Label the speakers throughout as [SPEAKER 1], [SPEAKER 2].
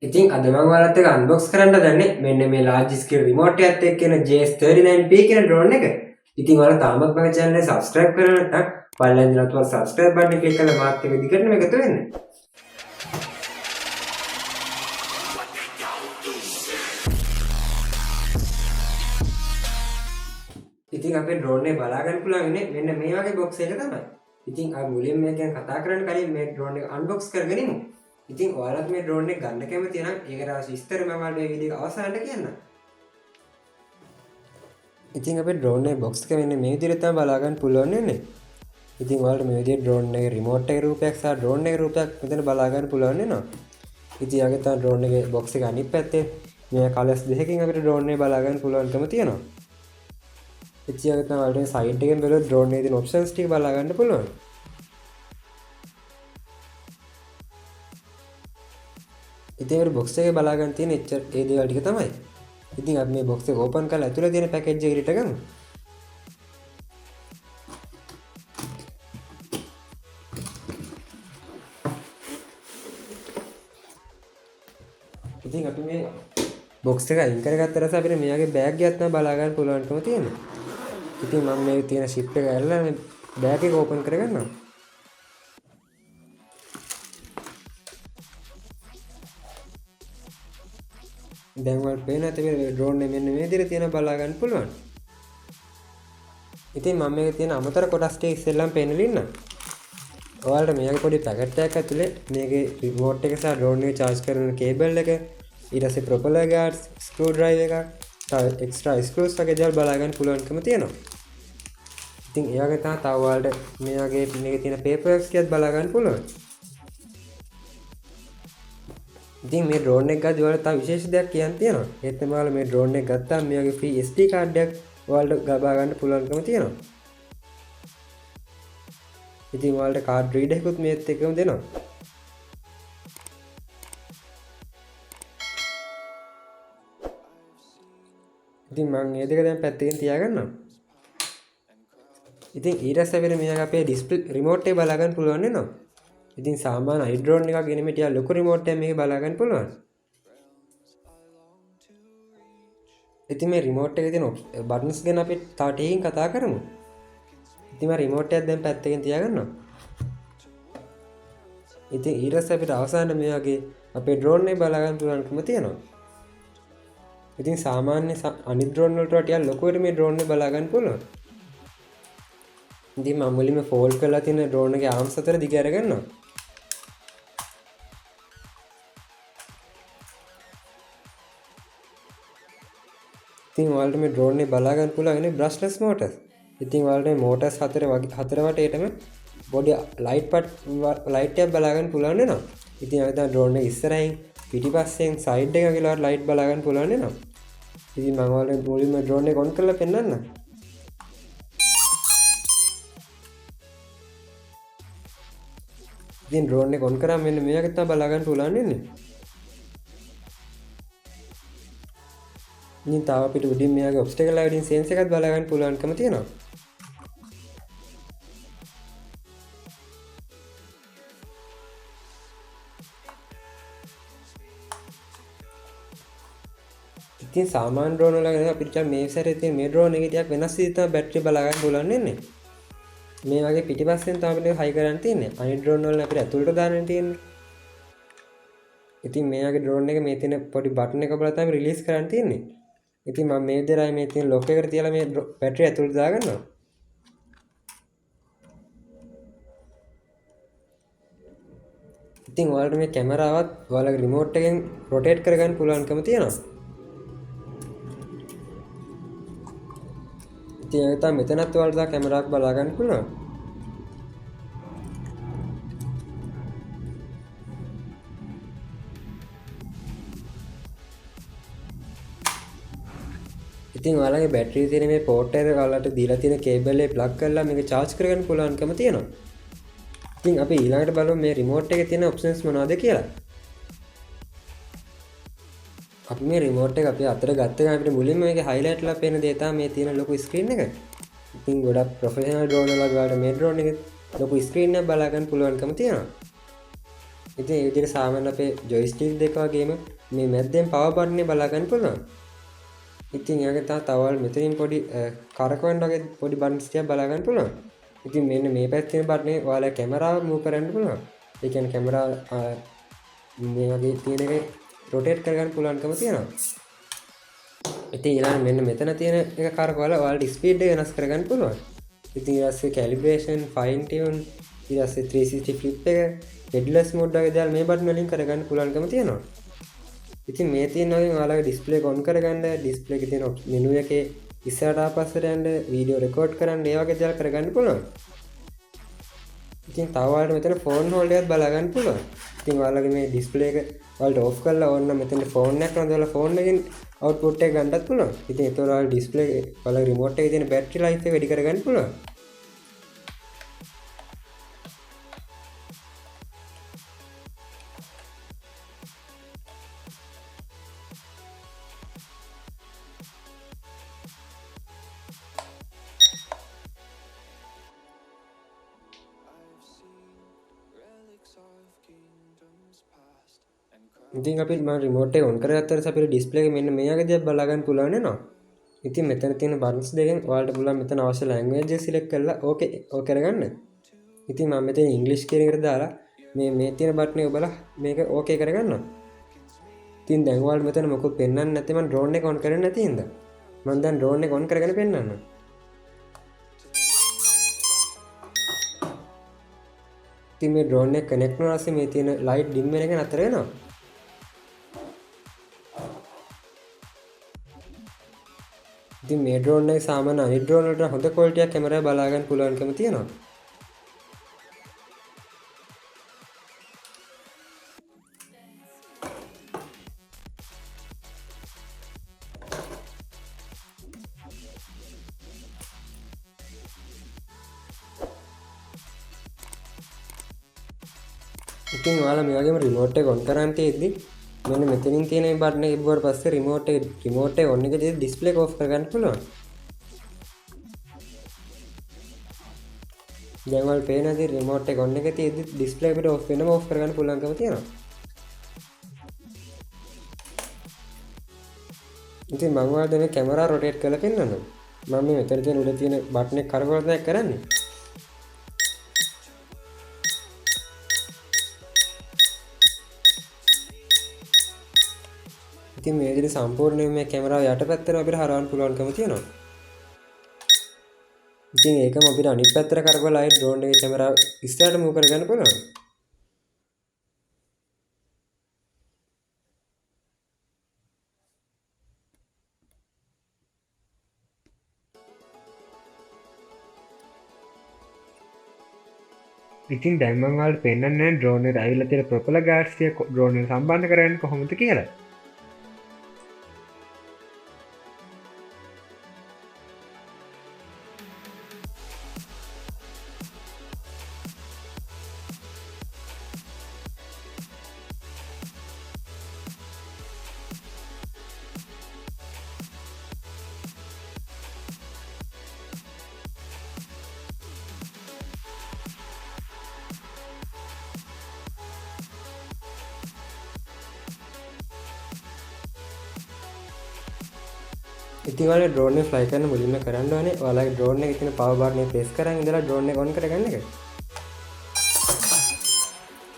[SPEAKER 1] ඉතින් අද මම ඔයාලත් එක්ක අන්බොක්ස් කරන්න දන්නේ මෙන්න මේ large scale remote එකත් එක්ක එන JS39P කියන drone එක. ඉතින් ඔයාලා තාමත් මගේ channel එක subscribe කරලා නැත්නම් පල්ලෙන් දිනවත් ඔයාලා subscribe button එක click කරලා මාත් එක්ක දිගටම එකතු වෙන්න. ඉතින් අපේ drone එක බලා ගන්න පුළුවන් ඉන්නේ මෙන්න මේ වගේ box එක තමයි. ඉතින් අපි මුලින්ම මේක ගැන කතා කරන්න කලින් මේ drone එක unbox කරගෙන ඉමු. ඉතින් ඔයාලත් මේ drone එක ගන්න කැමති නම් ඒකට අවශ්‍ය විස්තර මම ඔයාලට මේ වීඩියෝ එක අවසානට කියන්නම්. ඉතින් අපේ drone එක box එක මෙන්න මේ විදිහට තමයි බලා ගන්න පුළුවන් වෙන්නේ. ඉතින් ඔයාලට මේ විදිහට drone එකේ remote එකේ රූපයක් සහ drone එකේ රූපයක් මෙතන බලා ගන්න පුළුවන් වෙනවා. ඉතින් යාගේ තමයි drone එකේ box එක අනිත් පැත්තේ මේ කලර්ස් දෙකකින් අපිට drone එක බලා ගන්න පුළුවන්කම තියෙනවා. ඉතින් යාගේ තමයි ඔයාලට side එකෙන් බලුවොත් drone එකේ තියෙන options ටික බලා ගන්න පුළුවන්. ඉතින් අපේ box එකේ බලා ගන්න තියෙන එච්චර ඒ දේවල් ටික තමයි. ඉතින් අපි මේ box එක open කරලා ඇතුලේ තියෙන package එක ඉරිට ගමු. ඉතින් අපි මේ box එක අයින් කරගත්තට පස්සේ අපිට මෙයාගේ bag එකක් තමයි බලා ගන්න පුළුවන්කම තියෙන්නේ. ඉතින් මම මේ තියෙන ship එක ඇරලා මේ bag එක open කරගන්නවා. දැන් වල පේන ඇති මේ drone එක මෙන්න මේ විදිහට තියෙන බලා ගන්න පුළුවන්. ඉතින් මම මේකේ තියෙන අමතර කොටස් ටික ඉස්සෙල්ලාම පෙන්නලා ඉන්නම්. ඔයාලට මේකේ පොඩි පැකට් එකක් ඇතුලේ මේකේ remote එක සහ drone එක charge කරන cable එක, ඊට පස්සේ propeller guards, screw drive එක, තව extra screws වගේ දේවල් බලා ගන්න පුළුවන්කම තියෙනවා. ඉතින් ඒ වගේ තමයි තව ඔයාලට මේකේ තියෙන paperworks ටිකත් බලා ගන්න පුළුවන්. ඉතින් මේ drone එක ගද්දි ඔයාලට තව විශේෂ දෙයක් කියන්න තියෙනවා. ඒත් තමයි ඔයාලා මේ drone එක ගත්තාම මේ වගේ free SD card එකක් ඔයාලට ගබා ගන්න පුළුවන්කම තියෙනවා. ඉතින් ඔයාලට card reader එකකුත් මේත් එක්කම දෙනවා. ඉතින් මම මේ දෙක දැන් පැත්තකින් තියාගන්නවා. ඉතින් ඊට පස්සේ අපිට මේක අපේ display remote එක බලා ගන්න පුළුවන් වෙනවා. ඉතින් සාමාන්‍ය iDrone එකක් ගෙනෙම ටිකක් ලොකු remote එකක් මේක බලා ගන්න පුළුවන්. ඉතින් මේ remote එකේ තියෙන buttons ගැන අපි තව ටිකකින් කතා කරමු. ඉතින් මම remote එකක් දැන් පැත්තකින් තියාගන්නවා. ඉතින් ඊට පස්සේ අපිට අවසානයේ මේ වගේ අපේ drone එක බලා ගන්න පුළුවන්කම තියෙනවා. ඉතින් සාමාන්‍ය අනිත් drone වලට වඩා ටිකක් ලොකුවට මේ drone එක බලා ගන්න පුළුවන්. ඉතින් මම මුලින්ම fold කරලා තියෙන drone එකේ arms අතර දිග අරගන්නවා. ඉතින් ඔයාලට මේ drone එක බලා ගන්න පුළුවන් ඉන්නේ brushless motors. ඉතින් ඔයාලට මේ motors හතර වටේටම බොඩි light එකක් බලා ගන්න පුළුවන් වෙනවා. ඉතින් අපි දැන් drone එක ඉස්සරහින් පිටිපස්සෙන් side එක කියලා light බලා ගන්න පුළුවන් වෙනවා. ඉතින් මම ඔයාලට මුලින්ම drone එක on කරලා පෙන්නන්නම්. ඉතින් drone එක on කරාම මෙන්න මේක තමයි බලා ගන්න පුළුවන් වෙන්නේ. ඉතින් තාම අපිට උඩින් මෙයාගේ obstacle lighting sense එකත් බලා ගන්න පුළුවන්කම තියෙනවා. ඉතින් සාමාන්‍ය drone වල ගැන අපිට මේ සැරේ තියෙන මේ drone එකේ ටිකක් වෙනස් විදිහට තමයි බැටරි බලා ගන්න පුළුවන් වෙන්නේ. මේ වගේ පිටිපස්සෙන් තමයි අපිට හයි කරන්න තියෙන්නේ. අනිත් drone වල අපිට ඇතුළට දාන්න තියෙන්නේ. ඉතින් මේ වගේ drone එක මේ තියෙන පොඩි බටන් එක බලලා තමයි රිලීස් කරන්න තියෙන්නේ. ඉතින් මම මේ විදිහටයි මේ තියෙන ලොක් එකට තියලා මේ බැටරි ඇතුළට දාගන්නවා. ඉතින් ඔයාලට මේ කැමරාවත් ඔයාලගේ රිමෝට් එකෙන් රොටේට් කරගන්න පුළුවන්කම තියෙනවා. ඉතින් ඒක තමයි මෙතනත් ඔයාලට කැමරාවක් බලා ගන්න පුළුවන්. ඉතින් ඔයාලගේ බැටරිය තියෙන මේ පෝට් එක ඔයාලට දීලා තියෙන කේබල් එක ප්ලග් කරලා මේක charge කරගන්න පුළුවන්කම තියෙනවා. ඉතින් අපි ඊළඟට බලමු මේ රිමෝට් එකේ තියෙන options මොනවද කියලා. අපි මේ රිමෝට් එක අපි අතට ගත්ත ගමන් අපිට මුලින්ම මේකේ highlight ලා පේන දේ තමයි මේ තියෙන ලොකු screen එක. ඉතින් ගොඩක් professional drone වල වලට මේ drone එකේ ලොකු screen එකක් බලා ගන්න පුළුවන්කම තියෙනවා. ඉතින් ඒ විදිහට සාමාන්‍ය අපේ ජොයිස්ටික් දෙක වගේම මේ මැද්දෙන් පවර් බටන් එක බලා ගන්න පුළුවන්. ඉතින් ඊළඟ තවල් මෙතනින් පොඩි කරකවන්න වගේ පොඩි බටන්ස් ටිකක් බලා ගන්න පුළුවන්. ඉතින් මෙන්න මේ පැත්තේ බටන් එක ඔයාලා කැමරාව මූව් කරන්න පුළුවන්. ඒ කියන්නේ කැමරාව මේ වගේ තියෙන එක රොටේට් කරගන්න පුළුවන්කම තියෙනවා. ඉතින් ඊළඟ මෙන්න මෙතන තියෙන එක කරකවලා ඔයාලට ස්පීඩ් එක වෙනස් කරගන්න පුළුවන්. ඉතින් ඊට පස්සේ කැලිබ්‍රේෂන්, ෆයින් ටියුන්, ඊට පස්සේ 360 ෆ්ලිප් එක, හෙඩ්ලෙස් මෝඩ් වගේ දේවල් මේ බටන් වලින් කරගන්න පුළුවන්කම තියෙනවා. ඉතින් මේ තියෙන වගේ ඔයාලගේ ඩිස්ප්ලේ එක ඔන් කරගන්න, ඩිස්ප්ලේ එකේ තියෙන මෙනු එකේ ඉස්සරහට ආපස්සට යන්න, වීඩියෝ රෙකෝඩ් කරන්න, ඒ වගේ දේවල් කරගන්න පුළුවන්. ඉතින් තව ඔයාලට මෙතන ෆෝන් හෝල්ඩර් එකත් බලා ගන්න පුළුවන්. ඉතින් ඔයාලගේ මේ ඩිස්ප්ලේ එක ඔයාලට ඕෆ් කරලා ඕන්න මෙතන ෆෝන් එකක් නෝදලා ෆෝන් එකෙන් අවුට්පුට් එක ගන්නත් පුළුවන්. ඉතින් ඒතකොට ඔයාලා ඩිස්ප්ලේ ඔයාලගේ රිමෝට් එකේ තියෙන බැටරි ලයිෆ් එක වැඩි කරගන්න පුළුවන්. ඉතින් අපි මම රිමෝට් එක ඔන් කරගත්තට පස්සේ අපේ ඩිස්ප්ලේ එක මෙන්න මේ වගේ දෙයක් බලා ගන්න පුළුවන් වෙනවා. ඉතින් මෙතන තියෙන බටන්ස් දෙකෙන් ඔයාලට පුළුවන් මෙතන අවශ්‍ය ලැන්ග්වේජ් එක සිලෙක්ට් කරලා ඕකේ කරගන්න. ඉතින් මම මෙතන ඉංග්‍රීසි කියන එකට දාලා මේ තියෙන බටන් එක ඔබලා මේක ඕකේ කරගන්නවා. ඉතින් දැන් ඔයාලට මෙතන මොකද පෙන්වන්නේ නැත්නම් මම ඩ්‍රෝන් එක ඔන් කරන්නේ නැති හින්දා මම දැන් ඩ්‍රෝන් එක ඔන් කරගෙන පෙන්වන්නම්. ඉතින් මේ ඩ්‍රෝන් එක කනෙක්ට් වුණාට පස්සේ මේ තියෙන ලයිට් ඩිම් වෙන එක නතර වෙනවා. ඉතින් මේ ඩ්‍රෝන් එක සාමාන්‍ය අනිත් ඩ්‍රෝන් වලට හොඳ ක්වොලිටි එකක් කැමරාව බලා ගන්න පුළුවන්කම තියෙනවා. ඉතින් ඔයාලා මේ වගේම රිමෝට් එක ඔන් කරන් තියෙද්දි මෙන්න මෙතනින් තියෙන මේ බටන් එක ඉබ්බුවට පස්සේ රිමෝට් එක ඔන් එකදී ඩිස්ප්ලේ එක ඔෆ් කරගන්න පුළුවන්. දැන් ඔයාලට පේන දේ රිමෝට් එක ඔන් එකේ තියෙද්දි ඩිස්ප්ලේ එකට ඔෆ් වෙනම ඔෆ් කරගන්න පුළුවන්කම තියෙනවා. ඉතින් මම ඔයාලට මේ කැමරා රොටේට් කරලා පෙන්නන්නම්. මම මේ මෙතන තියෙන උඩ තියෙන බටන් එක කරකවලා තමයි කරන්නේ. ඉතින් මේ විදිහට සම්පූර්ණයෙන් මේ කැමරාව යටපැත්තට අපිට හරවන්න පුළුවන්කම තියෙනවා. ඉතින් ඒකම අපිට අනිත් පැත්තට කරකවලා ආයෙත් ඩ්‍රෝන් එකේ කැමරාව ඉස්සරහට මූව් කරගන්න පුළුවන්. ඉතින් දැන් මම ඔයාලට පෙන්නන්නේ ඩ්‍රෝන් එකට ඇවිල්ලා තියෙන ප්‍රොපෙලර් ගාඩ්ස් ටික ඩ්‍රෝන් එකට සම්බන්ධ කරගන්නේ කොහොමද කියලා. ඉතින් ඔයාලා ඩ්‍රෝන් එක ෆ්ලයි කරන මුලින්ම කරන්න ඕනේ ඔයාලගේ ඩ්‍රෝන් එකේ තියෙන පවර් බටන් එක ප්‍රෙස් කරන් ඉඳලා ඩ්‍රෝන් එක ඔන් කරගන්න එක.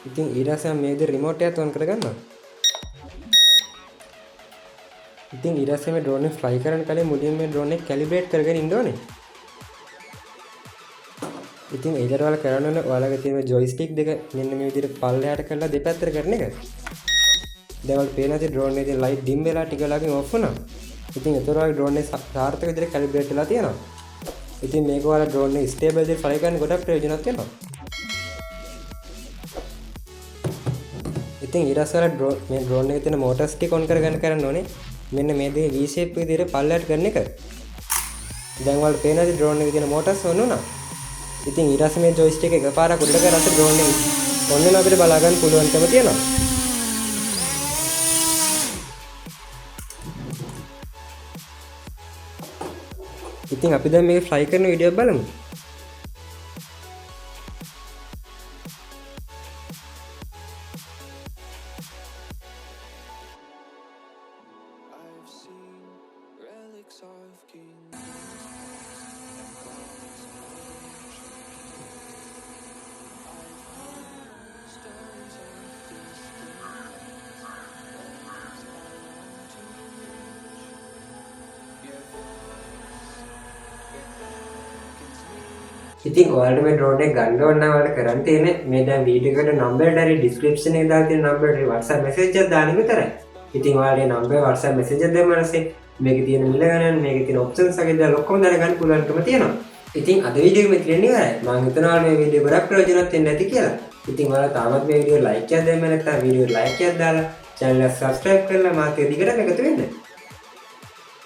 [SPEAKER 1] ඉතින් ඊට පස්සේ මේ විදිහට රිමෝට් එකත් ඔන් කරගන්නවා. ඉතින් ඊට පස්සේ මේ ඩ්‍රෝන් එක ෆ්ලයි කරන්න කලින් මුලින්ම මේ ඩ්‍රෝන් එක කැලිබ්‍රේට් කරගෙන ඉන්න ඕනේ. ඉතින් ඒකට ඔයාලා කරන්න ඕනේ ඔයාලගේ තියෙන ජොයිස්ටික් දෙක මෙන්න මේ විදිහට පල්ලෙහාට කරලා දෙපැත්තට කරන එක. දැන් ඔයාලට පේනවා ලයිට් ඩිම් වෙලා ටික වෙලාවකින් ඔෆ් වුණා. ඉතින් ඒතරම් ඩ්‍රෝන් එක සාර්ථක විදිහට කැලිබ්‍රේට් වෙලා තියෙනවා. ඉතින් මේක ඔයාලා ඩ්‍රෝන් එක ස්ටේබල් විදිහට ෆ්ලයි කරන්න ගොඩක් ප්‍රයෝජනවත් වෙනවා. ඉතින් ඊට පස්සේ මේ ඩ්‍රෝන් එකේ තියෙන මෝටර්ස් ටික ඔන් කරන්න ඕනේ. මෙන්න මේ දේ V shape විදිහට පල්ලෙහාට කරන එක. දැන් ඔයාලට පේනවා ඩ්‍රෝන් එකේ තියෙන මෝටර්ස් ඔන් වුණා. ඉතින් ඊට පස්සේ මේ ජොයිස්ටික් එක එකපාරක් උඩට කරලා ඩ්‍රෝන් එක ඔන් වෙනවා අපිට බලා ගන්න පුළුවන්කම තියෙනවා. ඉතින් අපි දැන් මේක ෆ්ලයි කරන වීඩියෝ බලමු. ඉතින් ඔයාලට මේ ඩ්‍රෝන් එක ගන්න ඕන නම් ඔයාලට කරන්න තියෙන්නේ මේ දැන් වීඩියෝ එකට නම්බර් එක හරි ඩිස්ක්‍රිප්ෂන් එකේ දාලා තියෙන නම්බරට WhatsApp message එකක් දාන්න විතරයි. ඉතින් ඔයාලගේ නම්බරේ WhatsApp message එක දෙන්න ඊපස්සේ මේකේ තියෙන මිල ගණන් මේකේ තියෙන ඔප්ෂන්ස් වගේ දේවල් ඔක්කොම දැනගන්න පුළුවන්කම තියෙනවා. ඉතින් අද වීඩියෝ එක මෙතනින් ඉවරයි. මම හිතනවා මේ වීඩියෝ ගොඩක් ප්‍රයෝජනවත් වෙන්න ඇති කියලා. ඉතින් ඔයාලා තාමත් මේ වීඩියෝ ලයික් එකක් දෙන්න නැත්නම් වීඩියෝ ලයික් එකක් දාලා channel එක subscribe කරලා මාත් එක්ක දිගටම එකතු වෙන්න.